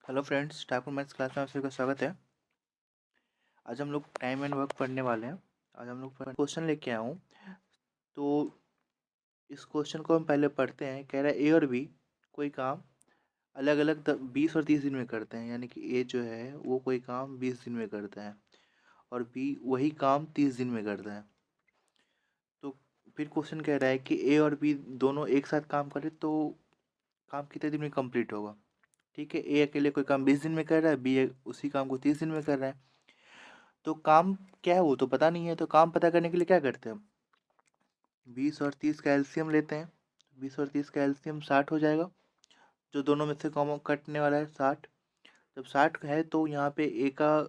Hello friends, Thakur maths class में आप सभी का स्वागत है। आज हम लोग टाइम एंड वर्क पढ़ने वाले हैं। आज हम लोग क्वेश्चन लेके आया हूँ। तो इस क्वेश्चन को हम पहले पढ़ते हैं। कह रहा है ए और बी कोई काम अलग अलग 20 और 30 दिन में करते हैं। यानी कि ए जो है वो कोई काम 20 दिन में करता है और बी वही काम 30 दिन में करता है। तो फिर क्वेश्चन कह रहा है कि ए और बी दोनों एक साथ काम करें तो काम कितने दिन में कंप्लीट होगा। ठीक है, ए अकेले कोई काम 20 दिन में कर रहा है, बी उसी काम को 30 दिन में कर रहा है। तो काम क्या है वो तो पता नहीं है। तो काम पता करने के लिए क्या करते हैं, 20 और 30 का एलसीएम लेते हैं। 20 और 30 का एलसीएम 60 हो जाएगा। जो दोनों में से कॉमन कटने वाला है 60। जब 60 है तो यहाँ पे ए का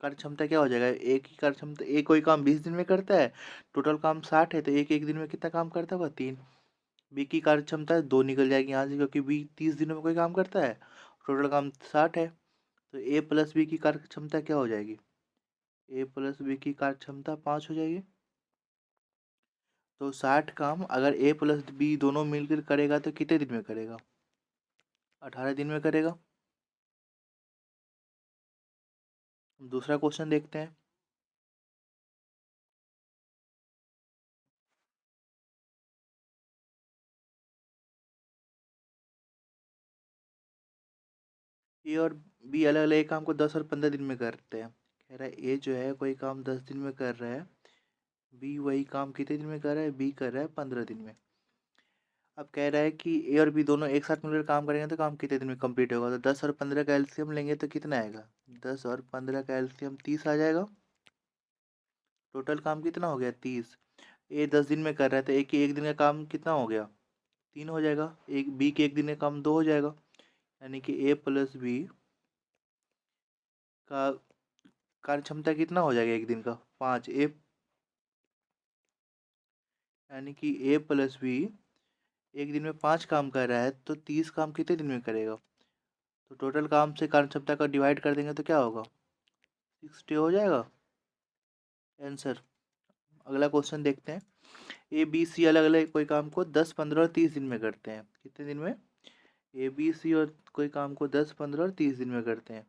कार्य क्षमता क्या हो जाएगा, एक ही कार्य क्षमता। एक कोई काम 20 दिन में करता है, टोटल काम 60 है, तो एक एक दिन में कितना काम करता होगा, 3। बी की कार्य क्षमता 2 निकल जाएगी यहाँ से, क्योंकि बी 30 दिनों में कोई काम करता है, टोटल काम 60 है। तो ए प्लस बी की कार्य क्षमता क्या हो जाएगी, ए प्लस बी की कार्य क्षमता 5 हो जाएगी। तो 60 काम अगर ए प्लस बी दोनों मिलकर करेगा तो कितने दिन में करेगा, 18 दिन में करेगा। दूसरा क्वेश्चन देखते हैं। ए और बी अलग अलग काम को 10 और 15 दिन में करते हैं। कह रहा है ए जो है कोई काम 10 दिन में कर रहा है, बी वही काम कितने दिन में कर रहा है, बी कर रहा है 15 दिन में। अब कह रहा है कि ए और बी दोनों एक साथ मिलकर काम करेंगे तो काम कितने दिन में कंप्लीट होगा। तो 10 और 15 का एलसीएम लेंगे तो कितना आएगा, 10 और 15 का एलसीएम 30 आ जाएगा। टोटल काम कितना हो गया, 30। ए 10 दिन में कर रहा है तो ए की एक दिन का काम कितना हो गया, 3 हो जाएगा। एक बी के एक दिन का काम 2 हो जाएगा। यानी कि ए प्लस बी का कार्य क्षमता कितना हो जाएगा एक दिन का, 5। ए यानी कि ए प्लस बी एक दिन में 5 काम कर रहा है तो 30 काम कितने दिन में करेगा। तो टोटल काम से कार्य क्षमता का डिवाइड कर देंगे तो क्या होगा, 60 हो जाएगा आंसर। अगला क्वेश्चन देखते हैं। ए बी सी अलग अलग कोई काम को 10 15 और 30 दिन में करते हैं। कितने दिन में, ए बी सी और कोई काम को 10 15 और 30 दिन में करते हैं।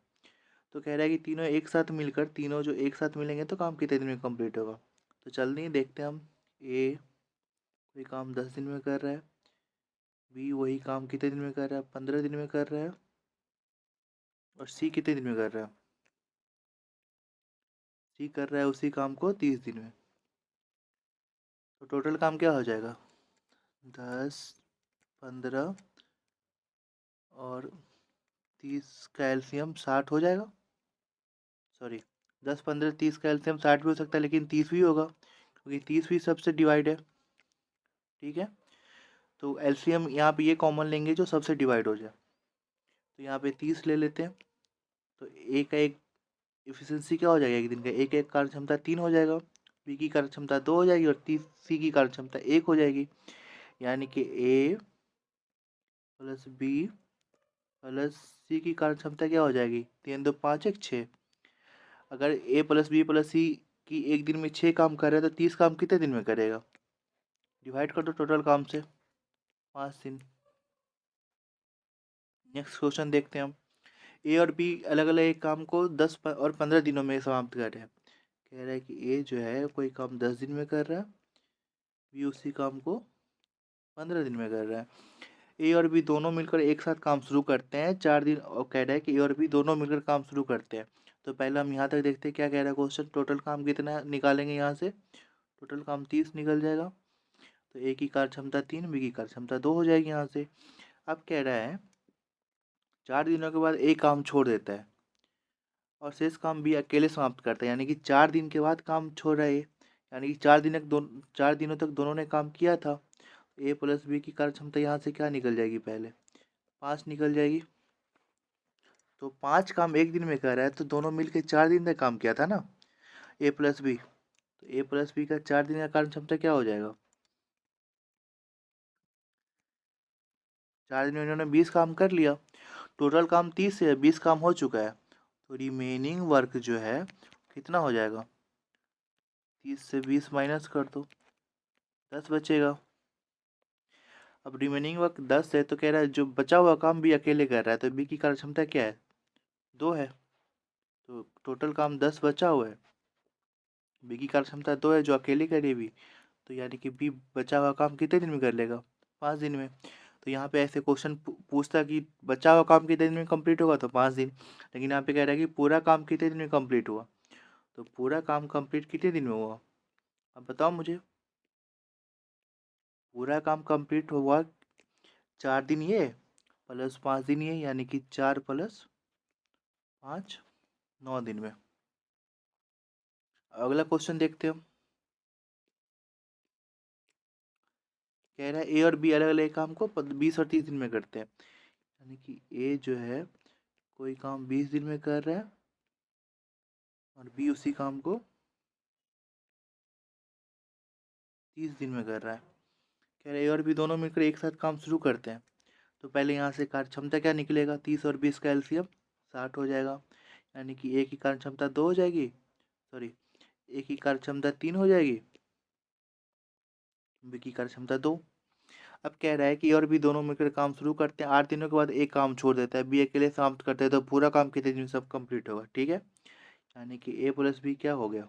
तो कह रहा है कि तीनों एक साथ मिलकर, तीनों जो एक साथ मिलेंगे तो काम कितने दिन में कंप्लीट होगा। तो चलते हैं देखते हैं हम। ए कोई काम 10 दिन में कर रहा है, बी वही काम कितने दिन में कर रहा है, 15 दिन में कर रहा है, और सी कितने दिन में कर रहा है, सी कर रहा है उसी काम को 30 दिन में। तो टोटल काम क्या हो जाएगा, 10 15 और 30 का एलसीएम 60 हो जाएगा। सॉरी, 10 15 30 का एलसीएम 60 भी हो सकता है, लेकिन 30 भी होगा क्योंकि 30 भी सबसे डिवाइड है। ठीक है, तो एलसीएम यहाँ पे ये कॉमन लेंगे जो सबसे डिवाइड हो जाए। तो यहाँ पे 30 ले लेते हैं। तो ए का एक इफिशियंसी क्या हो जाएगा एक दिन का, एक एक कार्य क्षमता 3 हो जाएगा, बी की कार्य क्षमता 2 हो जाएगी और सी की कार्य क्षमता 1 हो जाएगी। यानी कि ए प्लस बी प्लस सी की कार्य क्षमता क्या हो जाएगी, 3 2 5 1 6। अगर ए प्लस बी प्लस सी की एक दिन में 6 काम कर रहा है तो 30 काम कितने दिन में करेगा, डिवाइड कर दो टोटल काम से, 5 दिन। नेक्स्ट क्वेश्चन देखते हैं हम। ए और बी अलग अलग एक काम को 10 और 15 दिनों में समाप्त कर रहे हैं। कह रहा है कि ए जो है कोई काम 10 दिन में कर रहा है, बी उसी काम को 15 दिन में कर रहा है। ए और बी दोनों मिलकर एक साथ काम शुरू करते हैं 4 दिन, और कह रहा है कि ए और बी दोनों मिलकर काम शुरू करते हैं। तो पहले हम यहाँ तक देखते हैं क्या कह रहा है क्वेश्चन। टोटल काम कितना निकालेंगे यहाँ से, टोटल काम 30 निकल जाएगा। तो ए की कार्य क्षमता 3, बी की कार्य क्षमता 2 हो जाएगी यहाँ से। अब कह रहा है 4 दिनों के बाद ए काम छोड़ देता है और शेष काम भी अकेले समाप्त करता है। यानी कि 4 दिन के बाद काम छोड़ रहा है यानी कि 4 दिनों तक दोनों ने काम किया था। ए प्लस बी की कार्य क्षमता यहाँ से क्या निकल जाएगी, पहले 5 निकल जाएगी। तो 5 काम एक दिन में कर रहा है तो दोनों मिलकर 4 दिन तक काम किया था ना, ए प्लस बी। तो ए प्लस बी का 4 दिन का कार्य क्षमता क्या हो जाएगा, 4 दिन में इन्होंने 20 काम कर लिया। टोटल काम 30 है, 20 काम हो चुका है। तो रिमेनिंग वर्क जो है कितना हो जाएगा, 30 से 20 माइनस कर दो, 10 बचेगा। अब रिमेनिंग वर्क 10 है तो कह रहा है जो बचा हुआ काम भी अकेले कर रहा है, तो बी की कार्य क्षमता क्या है, 2 है, तो टोटल काम 10 बचा हुआ है। बी की कार्य क्षमता 2 है जो अकेले करेगी, तो यानी कि बी बचा हुआ काम कितने दिन में कर लेगा? 5 दिन में। तो यहाँ पे ऐसे क्वेश्चन पूछता कि बचा हुआ काम कितने दिन में कंप्लीट होगा, तो 5 दिन। लेकिन यहाँ पे कह रहा है कि पूरा काम कितने दिन में कंप्लीट हुआ, तो पूरा काम कंप्लीट कितने दिन में हुआ? अब बताओ मुझे। पूरा काम कंप्लीट हुआ 4 दिन ये प्लस 5 दिन ये, यानी कि 4 प्लस 5 9 दिन में। अगला क्वेश्चन देखते हैं। कह रहा है ए और बी अलग अलग काम को 20 और 30 दिन में करते हैं, यानी कि ए जो है कोई काम 20 दिन में कर रहा है और बी उसी काम को 30 दिन में कर रहा है। कह रहे ए और बी दोनों मिलकर एक साथ काम शुरू करते हैं, तो पहले यहाँ से कार्य क्षमता क्या निकलेगा? 30 और 20 का एलसीएम 60 हो जाएगा, यानी कि ए की कार्य क्षमता 2 हो जाएगी, सॉरी ए की कार्य क्षमता 3 हो जाएगी, बी की कार्य क्षमता 2। अब कह रहा है कि ए और बी दोनों मिलकर काम शुरू करते हैं, 8 दिनों के बाद एक काम छोड़ देता है, बी अकेले समाप्त करते हैं, तो पूरा काम कितने दिन में सब कंप्लीट होगा? ठीक है, यानी कि ए प्लस बी क्या हो गया?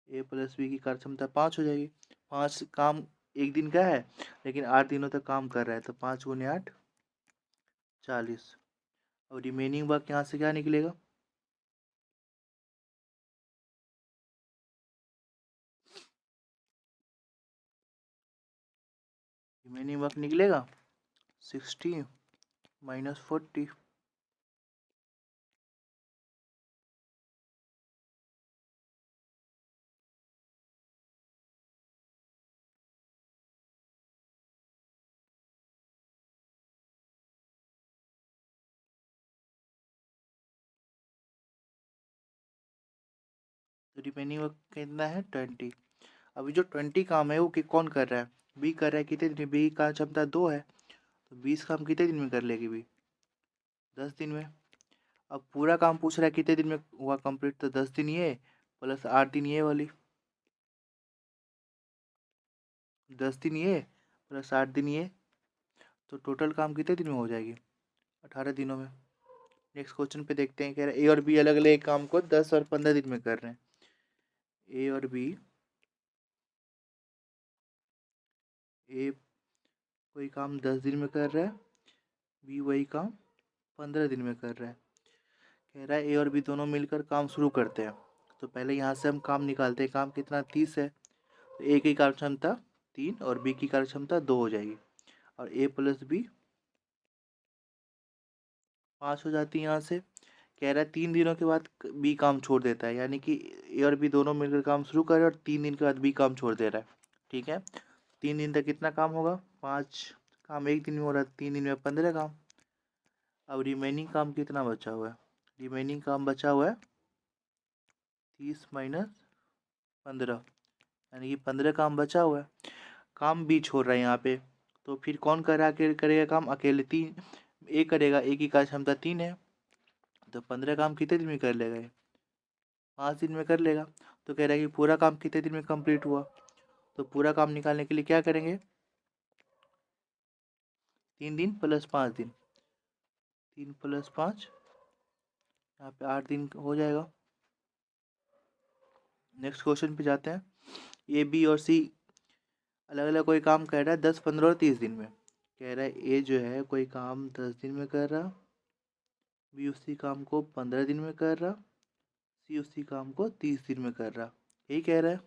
ए प्लस बी की कार्य क्षमता 5 हो जाएगी। 5 काम एक दिन का है, लेकिन 8 दिनों तक काम कर रहा है, तो 5 गुने 8 40। और रिमेनिंग वर्क यहाँ से क्या निकलेगा? रिमेनिंग वर्क निकलेगा 60 माइनस 40। तो रिमेनिंग वर्क कितना है? 20। अभी जो 20 काम है वो कौन कर रहा है? बी कर रहा है। कितने दिन? बी का क्षमता 2 है, तो 20 काम कितने दिन में कर लेगी बी? 10 दिन में। अब पूरा काम पूछ रहा है कितने दिन में हुआ कंप्लीट, तो 10 दिन ये प्लस 8 दिन ये वाली, 10 दिन ये प्लस 8 दिन ये, तो टोटल काम कितने दिन में हो जाएगी? 18 दिनों में। नेक्स्ट क्वेश्चन पे देखते हैं। कह रहा है ए और बी अलग अलग काम को 10 और 15 दिन में कर रहे हैं। ए और बी, ए कोई काम 10 दिन में कर रहा है, बी वही काम 15 दिन में कर रहा है। कह रहा है ए और बी दोनों मिलकर काम शुरू करते हैं, तो पहले यहाँ से हम काम निकालते हैं। काम कितना? 30 है, तो ए की कार्य क्षमता 3 और बी की कार्य क्षमता 2 हो जाएगी, और ए प्लस बी 5 हो जाती है यहाँ से। कह रहा है 3 दिनों के बाद बी काम छोड़ देता है, यानी कि ए और बी दोनों मिलकर काम शुरू कर रहे हैं और 3 दिन के बाद बी काम छोड़ दे रहा है। ठीक है, 3 दिन तक कितना काम होगा? 5 काम एक दिन में हो रहा है, 3 दिन में 15 काम। अब रिमेनिंग काम कितना बचा हुआ है? रिमेनिंग काम बचा हुआ है 30 माइनस 15, यानी कि 15 काम बचा हुआ है। काम बी छोड़ रहा है यहाँ पे, तो फिर कौन करेगा काम? अकेले 3 ए करेगा, ए की कार्य क्षमता 3 है, तो 15 काम कितने दिन में कर लेगा ये? 5 दिन में कर लेगा। तो कह रहा है कि पूरा काम कितने दिन में कंप्लीट हुआ, तो पूरा काम निकालने के लिए क्या करेंगे? 3 दिन प्लस 5 दिन, 3 प्लस 5, यहाँ पे 8 दिन हो जाएगा। नेक्स्ट क्वेश्चन पे जाते हैं। ए बी और सी अलग अलग कोई काम कर रहा है 10 15 और 30 दिन में। कह रहा है ए जो है कोई काम 10 दिन में कर रहा, बी उसी काम को 15 दिन में कर रहा, सी उसी काम को 30 दिन में कर रहा। यही कह रहा है।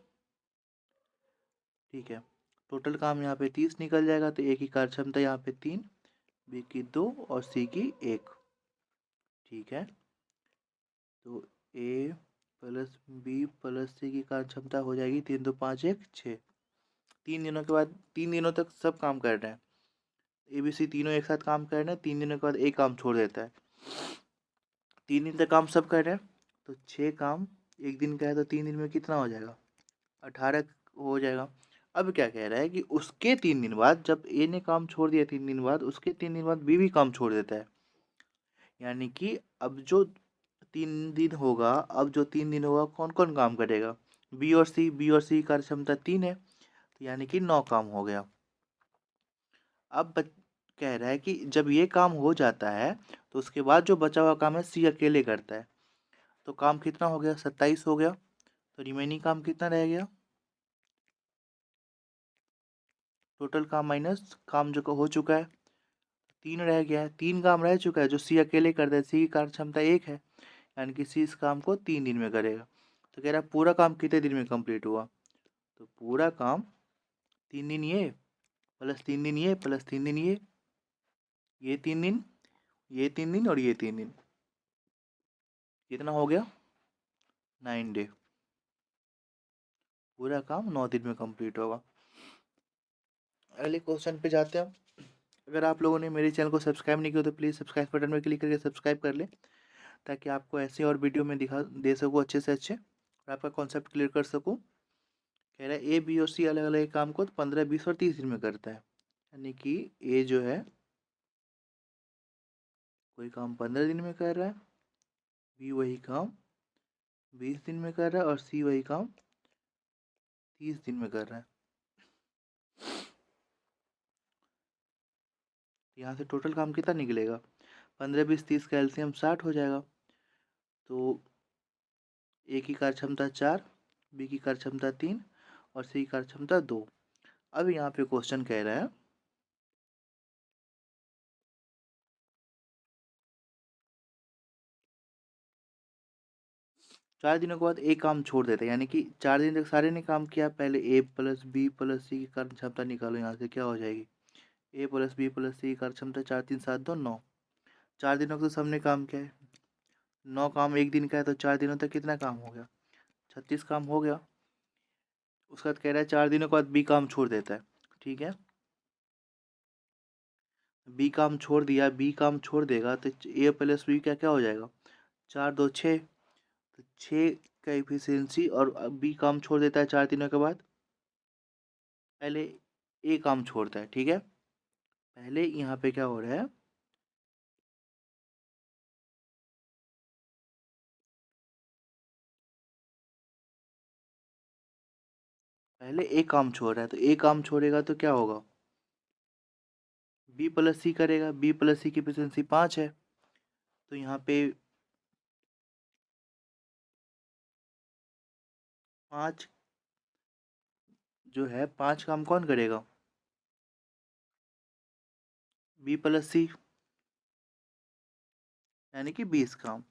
ठीक है, टोटल काम यहाँ पे 30 निकल जाएगा, तो ए की कार्य क्षमता यहाँ पे 3, बी की 2 और सी की 1। ठीक है, तो ए प्लस बी प्लस सी की कार्य क्षमता हो जाएगी 3 2 5 1 6। 3 दिनों के बाद, 3 दिनों तक सब काम कर रहे हैं, ए बी सी तीनों एक साथ काम कर रहे हैं। 3 दिनों के बाद एक काम छोड़ देता है। 3 दिन तक काम सब कर रहे हैं, तो 6 काम एक दिन का है, तो 3 दिन में कितना हो जाएगा? 18 हो जाएगा। अब क्या कह रहा है कि उसके 3 दिन बाद, जब ए ने काम छोड़ दिया 3 दिन बाद, उसके 3 दिन बाद बी भी काम छोड़ देता है, यानी कि अब जो 3 दिन होगा, अब जो 3 दिन होगा कौन कौन काम करेगा? बी और सी। बी और सी की कार्य क्षमता 3 है, तो यानी कि 9 काम हो गया। अब कह रहा है कि जब ये काम हो जाता है, तो उसके बाद जो बचा हुआ काम है सी अकेले करता है। तो काम कितना हो गया, 27 हो गया। तो रिमेनिंग काम कितना रह गया, टोटल काम माइनस काम जो हो चुका है 3 रह गया है। 3 काम रह चुका है जो सी अकेले करता है, सी की कार्य क्षमता 1 है, यानी कि सी इस काम को 3 दिन में करेगा। तो कह रहा है पूरा काम कितने दिन में कंप्लीट हुआ, तो पूरा काम 3 दिन ये प्लस 3 दिन ये प्लस 3 दिन ये 3 दिन, ये 3 दिन और ये 3 दिन, कितना हो गया 9 डे। पूरा काम 9 दिन में कंप्लीट होगा। अगले क्वेश्चन पे जाते हैं। अगर आप लोगों ने मेरे चैनल को सब्सक्राइब नहीं किया तो प्लीज़ सब्सक्राइब बटन में क्लिक करके सब्सक्राइब कर लें, ताकि आपको ऐसे और वीडियो में दिखा दे सकूँ अच्छे से अच्छे, और आपका कॉन्सेप्ट क्लियर कर सकूँ। कह रहा है ए बी और सी अलग अलग काम को 15, 20 और 30 दिन में करता है, यानी कि ए जो है कोई काम 15 दिन में कर रहा है, बी वही काम 20 दिन में कर रहा है और सी वही काम 30 दिन में कर रहा है। यहाँ से टोटल काम कितना निकलेगा, 15, 20, 30 का एलसीएम 60 हो जाएगा। तो ए की कार्य क्षमता 4, बी की कार्य क्षमता 3 और सी की कार्य क्षमता 2। अब यहाँ पे क्वेश्चन कह रहा है 4 दिनों के बाद एक काम छोड़ देता है, यानी कि 4 दिन तक सारे ने काम किया। पहले ए प्लस बी प्लस सी की कार्य क्षमता निकालो, यहाँ से क्या हो जाएगी, ए प्लस बी प्लस सी की कार्य क्षमता 4, 3, 7, 2, 9। 4 दिनों का तो सबने काम किया है, 9 काम एक दिन का है, तो 4 दिनों तक कितना काम हो गया, 36 काम हो गया। उसका कह रहा है 4 दिनों के बाद बी काम छोड़ देता है, ठीक है। बी काम छोड़ दिया, बी काम छोड़ देगा तो ए प्लस बी क्या क्या हो जाएगा, 4, 2, 6। तो 6 का एफिशिएंसी, और बी काम छोड़ देता है 4 दिनों के बाद। पहले ए काम छोड़ता है, ठीक है। पहले यहाँ पे क्या हो रहा है, पहले ए काम छोड़ रहा है, तो ए काम छोड़ेगा तो क्या होगा, बी प्लस सी करेगा। बी प्लस सी की एफिशिएंसी 5 है, तो यहाँ पे 5 जो है 5 काम कौन करेगा, बी प्लस सी, यानी कि 20 काम।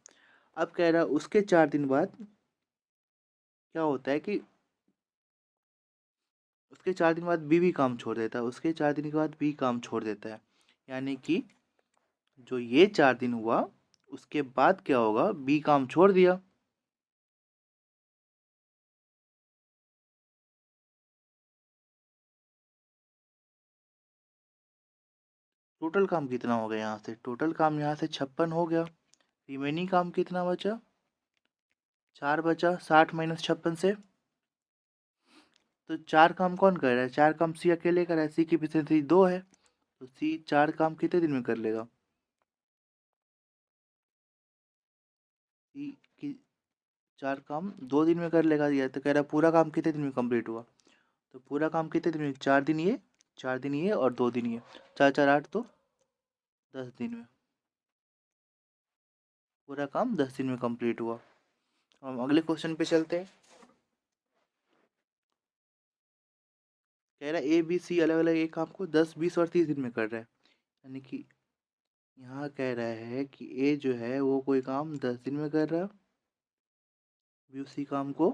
अब कह रहा है उसके 4 दिन बाद क्या होता है कि उसके 4 दिन बाद बी भी काम छोड़ देता है, उसके 4 दिन के बाद बी काम छोड़ देता है, यानी कि जो ये 4 दिन हुआ उसके बाद क्या होगा, बी काम छोड़ दिया। टोटल काम कितना हो गया, यहाँ से टोटल काम यहाँ से 56 हो गया। रिमेनिंग काम कितना बचा, 4 बचा, 60 माइनस 56 से। तो 4 काम कौन कर रहा है, 4 काम सी अकेले कर रहा है, सी की एफिशिएंसी 2 है, तो सी 4 काम कितने दिन में कर लेगा, सी की 4 काम 2 दिन में कर लेगा। ये तो कह रहा है पूरा काम कितने दिन में कंप्लीट हुआ, तो पूरा काम कितने दिन में, 4 दिन ये, 4 दिन ये और 2 दिन ये, 4, 4, 8, तो 10 दिन में पूरा काम 10 दिन में कंप्लीट हुआ। हम अगले क्वेश्चन पे चलते हैं। कह रहा है ए बी सी अलग अलग एक काम को 10, 20 और 30 दिन में कर रहा है, यानी कि यहाँ कह रहा है कि ए जो है वो कोई काम 10 दिन में कर रहा है, बी उसी काम को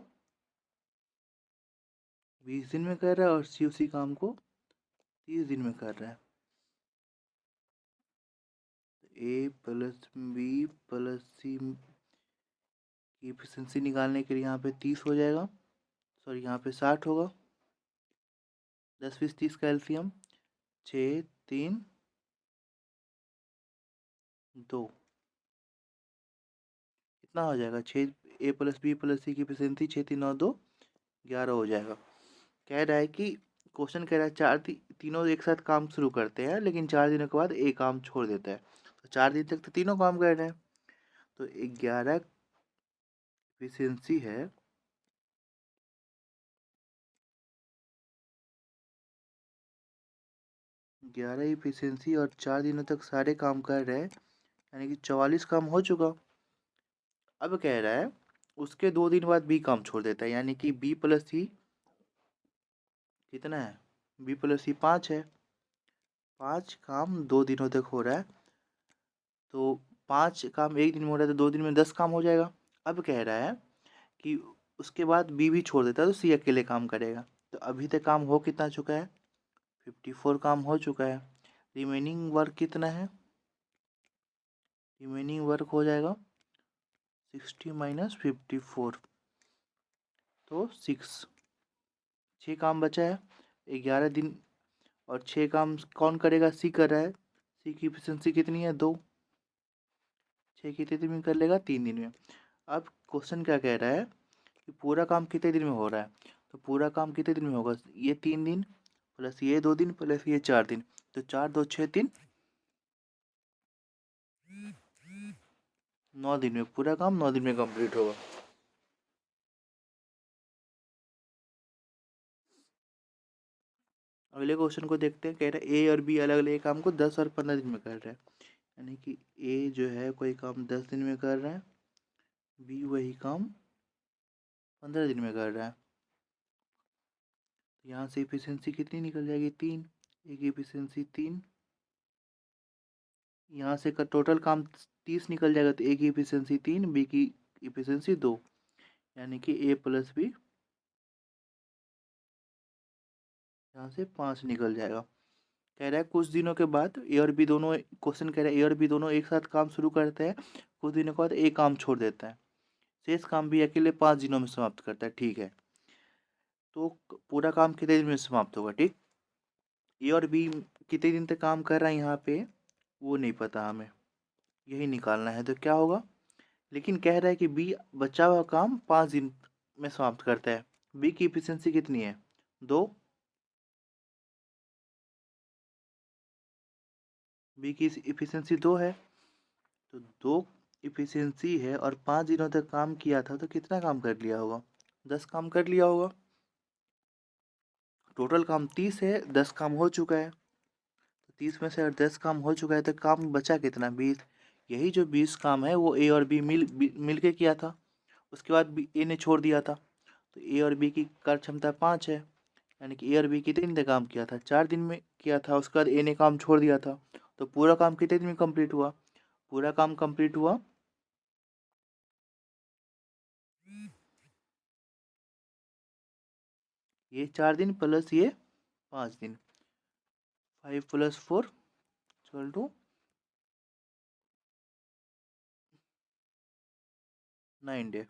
20 दिन में कर रहा है और सी उसी काम को 30 दिन में कर रहा है। ए प्लस बी प्लस सी की एफिशिएंसी निकालने के लिए यहाँ पे 30 हो जाएगा, सॉरी यहाँ पे 60 होगा। 10, 20, 30 का एलसीएम 6, 3, 2 कितना हो जाएगा, 6, ए प्लस बी प्लस सी की एफिशिएंसी 6, 3, 9, 2, 11 हो जाएगा। कह रहा है कि क्वेश्चन कह रहा है तीनों एक साथ काम शुरू करते हैं, लेकिन 4 दिनों के बाद एक काम छोड़ देता है। तो 4 दिन तक तो तीनों काम कर रहे हैं, तो 11 एफिशिएंसी है, 11 एफिशिएंसी और 4 दिनों तक सारे काम कर रहे हैं, यानी कि 44 काम हो चुका। अब कह रहा है उसके 2 दिन बाद बी काम छोड़ देता है, यानी कि बी प्लस सी कितना है, बी प्लस सी 5 है। 5 काम 2 दिनों तक हो रहा है, तो 5 काम एक दिन में हो रहा है तो 2 दिन में 10 काम हो जाएगा। अब कह रहा है कि उसके बाद बी भी छोड़ देता है तो सी अकेले काम करेगा। तो अभी तक काम हो कितना चुका है, 54 काम हो चुका है। रिमेनिंग वर्क कितना है, रिमेनिंग वर्क हो जाएगा 60 माइनस 54, तो 6 काम बचा है। 11 दिन और 6 काम कौन करेगा, सी कर रहा है। सी की एफिशिएंसी कितनी है, 2। 6 कितने दिन में कर लेगा, 3 दिन में। अब क्वेश्चन क्या कह रहा है कि पूरा काम कितने दिन में हो रहा है, तो पूरा काम कितने दिन में होगा, ये 3 दिन प्लस ये 2 दिन प्लस ये 4 दिन, तो 4 2 6 3 9 दिन में पूरा काम 9 दिन में कंप्लीट होगा। अगले क्वेश्चन को देखते हैं। कह रहे हैं ए और बी अलग अलग काम को 10 और 15 दिन में कर रहे हैं, यानी कि ए जो है कोई काम 10 दिन में कर रहा है, बी वही काम 15 दिन में कर रहा है। तो यहाँ से इफिशियंसी कितनी निकल जाएगी, 3। ए की इफिशियंसी 3, यहाँ से का टोटल काम 30 निकल जाएगा, तो ए की इफिशियंसी 3, बी की इफिशियंसी 2, यानी कि ए प्लस बी यहाँ से 5 निकल जाएगा। कह रहा है कुछ दिनों के बाद ए और बी दोनों, क्वेश्चन कह रहा है ए और बी दोनों एक साथ काम शुरू करते हैं, कुछ दिनों के बाद ए काम छोड़ देता है, शेष काम भी अकेले 5 दिनों में समाप्त करता है, ठीक है। तो पूरा काम कितने दिन में समाप्त होगा, ठीक। ए और बी कितने दिन तक काम कर रहा है यहाँ पे वो नहीं पता हमें, यही निकालना है। तो क्या होगा, लेकिन कह रहा है कि बी बचा हुआ काम 5 दिन में समाप्त करता है। बी की इफिशियंसी कितनी है, 2। बी की इफिशियंसी 2 है, तो 2 इफिशियंसी है और 5 दिनों तक काम किया था, तो कितना काम कर लिया होगा, 10 काम कर लिया होगा। टोटल काम 30 है, 10 काम हो चुका है, तो 30 में से अगर 10 काम हो चुका है तो काम बचा कितना, 20। यही जो 20 काम है वो ए और बी मिल के किया था, उसके बाद बी ए ने छोड़ दिया था। तो ए और बी की कार्य क्षमता 5 है, यानी कि ए और बी कितने दिन तक काम किया था, 4 दिन में किया था, उसके बाद ए ने काम छोड़ दिया था। तो पूरा काम कितने दिन में कंप्लीट हुआ, पूरा काम कंप्लीट हुआ ये 4 दिन प्लस ये 5 दिन, 5 + 4 = 9 डे।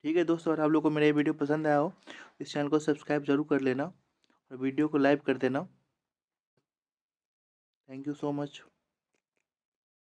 ठीक है दोस्तों, अगर आप लोग को मेरा ये वीडियो पसंद आया हो, इस चैनल को सब्सक्राइब जरूर कर लेना और वीडियो को लाइक कर देना। Thank you so much.